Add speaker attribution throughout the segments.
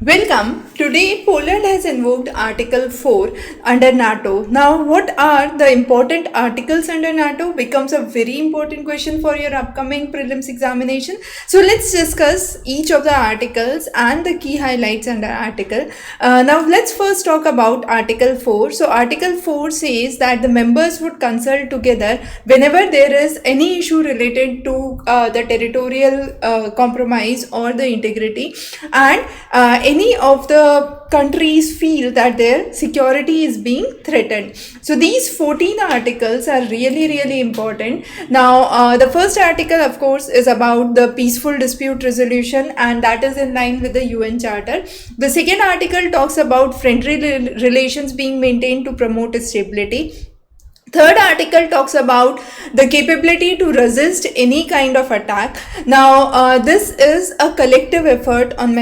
Speaker 1: Welcome. Today, Poland has invoked Article 4 under NATO. Now, what are the important articles under NATO becomes a very important question for your upcoming prelims examination. So, let's discuss each of the articles and the key highlights under article. Now, let's first talk about Article 4. So, Article 4 says that the members would consult together whenever there is any issue related to the territorial compromise or the integrity, and any of the countries feel that their security is being threatened. So these 14 articles are really important. Now the first article, of course, is about the peaceful dispute resolution, and that is in line with the UN Charter. The second article talks about friendly relations being maintained to promote stability. Third article talks about the capability to resist any kind of attack. Now, this is a collective effort on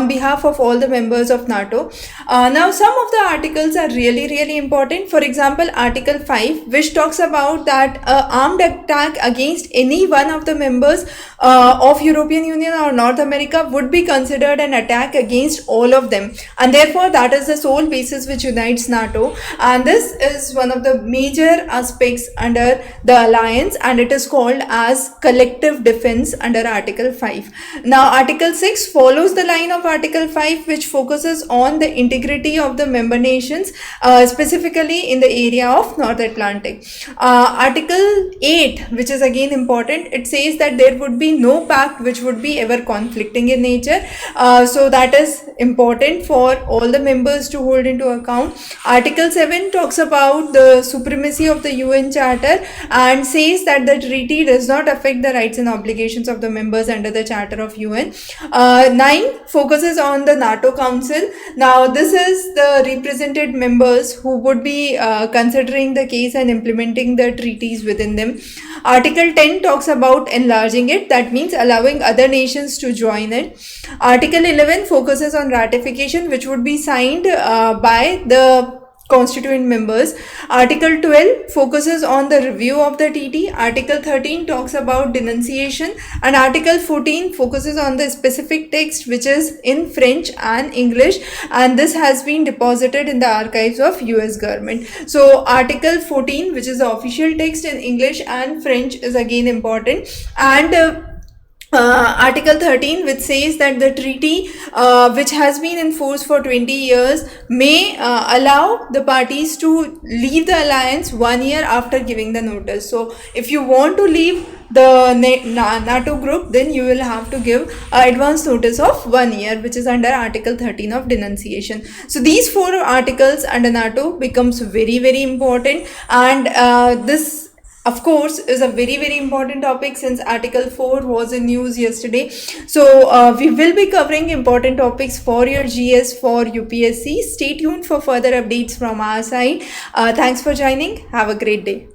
Speaker 1: behalf of all the members of NATO. Now, some of the articles are really important. For example, Article 5, which talks about that armed attack against any one of the members of European Union or North America would be considered an attack against all of them, and therefore that is the sole basis which unites NATO. And this is one of the major aspects under the alliance, and it is called as collective defense under Article 5. Now Article 6 follows the line of Article 5, which focuses on the integrity of the member nations, specifically in the area of North Atlantic. Article 8, which is again important, it says that there would be no pact which would be ever conflicting in nature. So that is important for all the members to hold into account. Article 7 talks about the supremacy of the UN Charter and says that the treaty does not affect the rights and obligations of the members under the Charter of UN. 9 focuses on the NATO Council. Now this is the represented members who would be considering the case and implementing the treaties within them. Article 10 talks about enlarging it, that means allowing other nations to join it. Article 11 focuses on ratification, which would be signed by the constituent members. Article 12 focuses on the review of the treaty. Article 13 talks about denunciation, and Article 14 focuses on the specific text which is in French and English, and this has been deposited in the archives of US government. So Article 14, which is the official text in English and French, is again important. And Article 13, which says that the treaty which has been in force for 20 years may allow the parties to leave the alliance 1 year after giving the notice. So if you want to leave the NATO group, then you will have to give advance notice of 1 year, which is under Article 13 of denunciation. So these 4 articles under NATO becomes very important, and this of course is a very important topic, since Article 4 was in news yesterday. So we will be covering important topics for your GS for UPSC. Stay tuned for further updates from our side. Thanks for joining. Have a great day.